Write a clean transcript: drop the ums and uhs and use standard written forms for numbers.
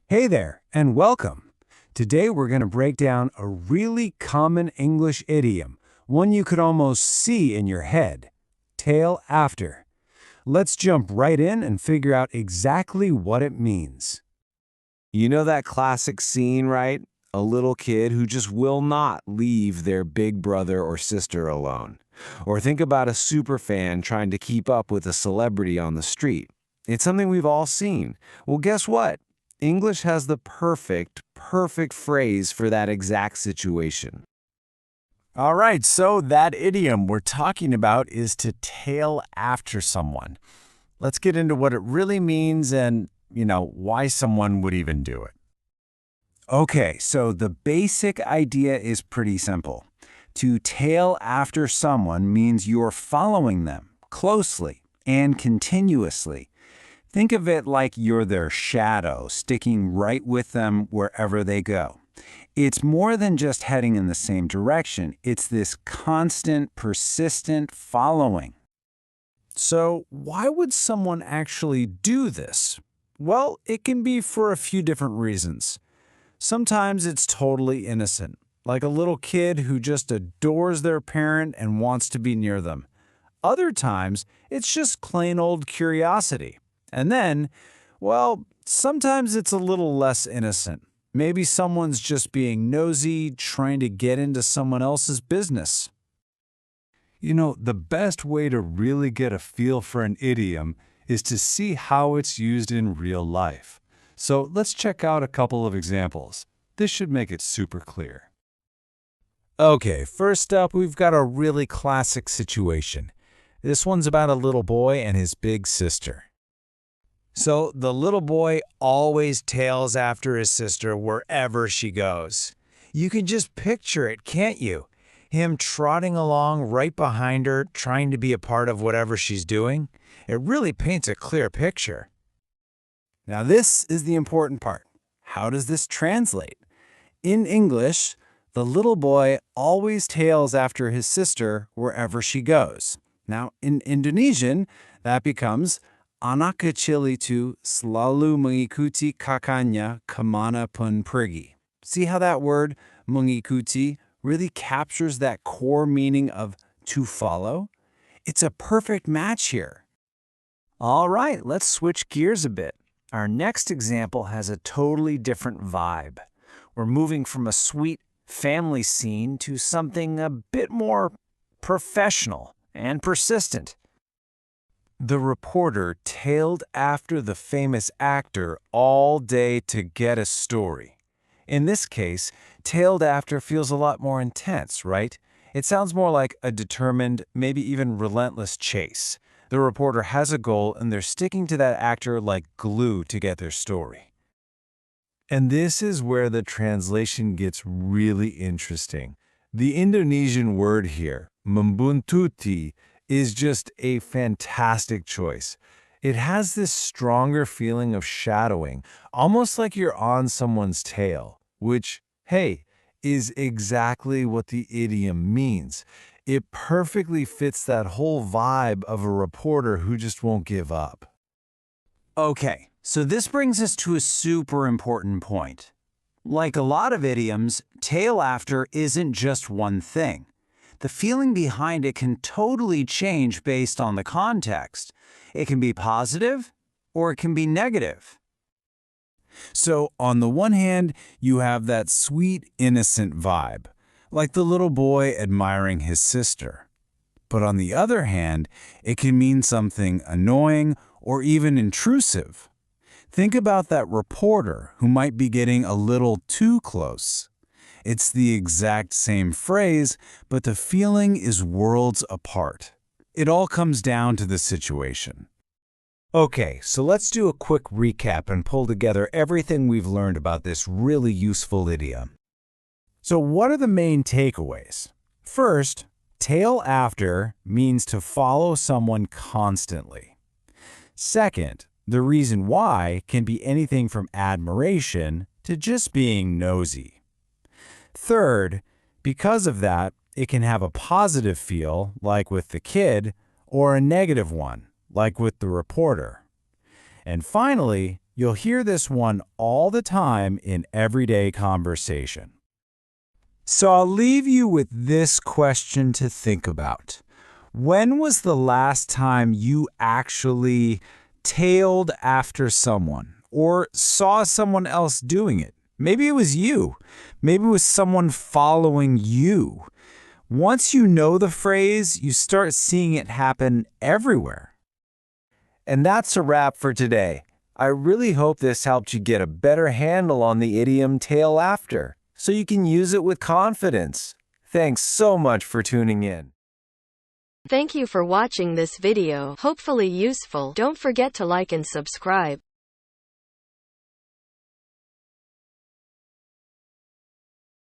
Hey there, and welcome. Today we're going to break down a really common English idiom, one you could almost see in your head. Tail after. Let's jump right in and figure out exactly what it means. You know that classic scene, right? A little kid who just will not leave their big brother or sister alone. Or think about a superfan trying to keep up with a celebrity on the street. It's something we've all seen. Well, guess what? English has the perfect phrase for that exact situation. All right, so that idiom we're talking about is to tail after someone. Let's get into what it really means and, why someone would even do it. Okay, so the basic idea is pretty simple. To tail after someone means you're following them closely and continuously. Think of it like you're their shadow, sticking right with them wherever they go. It's more than just heading in the same direction. It's this constant, persistent following. So, why would someone actually do this? Well, it can be for a few different reasons. Sometimes it's totally innocent, like a little kid who just adores their parent and wants to be near them. Other times, it's just plain old curiosity. And then, sometimes it's a little less innocent. Maybe someone's just being nosy, trying to get into someone else's business. The best way to really get a feel for an idiom is to see how it's used in real life. So let's check out a couple of examples. This should make it super clear. Okay, first up, we've got a really classic situation. This one's about a little boy and his big sister. So the little boy always tails after his sister wherever she goes. You can just picture it, can't you? Him trotting along right behind her, trying to be a part of whatever she's doing. It really paints a clear picture. Now this is the important part. How does this translate? In English, the little boy always tails after his sister wherever she goes. Now in Indonesian, that becomes anak kecil itu selalu mengikuti kakaknya kemana pun pergi. See how that word, mengikuti, really captures that core meaning of to follow? It's a perfect match here. All right, let's switch gears a bit. Our next example has a totally different vibe. We're moving from a sweet family scene to something a bit more professional and persistent. The reporter tailed after the famous actor all day to get a story. In this case, tailed after feels a lot more intense, right? It sounds more like a determined, maybe even relentless chase. The reporter has a goal and they're sticking to that actor like glue to get their story. And this is where the translation gets really interesting. The Indonesian word here, membuntuti, is just a fantastic choice. It has this stronger feeling of shadowing, almost like you're on someone's tail, which, hey, is exactly what the idiom means. It perfectly fits that whole vibe of a reporter who just won't give up. Okay, so this brings us to a super important point. Like a lot of idioms, tail after isn't just one thing. The feeling behind it can totally change based on the context. It can be positive or it can be negative. So on the one hand, you have that sweet, innocent vibe, like the little boy admiring his sister. But on the other hand, it can mean something annoying or even intrusive. Think about that reporter who might be getting a little too close. It's the exact same phrase, but the feeling is worlds apart. It all comes down to the situation. Okay, so let's do a quick recap and pull together everything we've learned about this really useful idiom. So what are the main takeaways? First, tail after means to follow someone constantly. Second, the reason why can be anything from admiration to just being nosy. Third, because of that, it can have a positive feel, like with the kid, or a negative one, like with the reporter. And finally, You'll hear this one all the time in everyday conversation. So I'll leave you with this question to think about. When was the last time you actually tailed after someone or saw someone else doing it? Maybe it was you. Maybe it was someone following you. Once you know the phrase, you start seeing it happen everywhere. And that's a wrap for today. I really hope this helped you get a better handle on the idiom tail after, so you can use it with confidence. Thanks so much for tuning in. Thank you for watching this video. Hopefully useful. Don't forget to like and subscribe.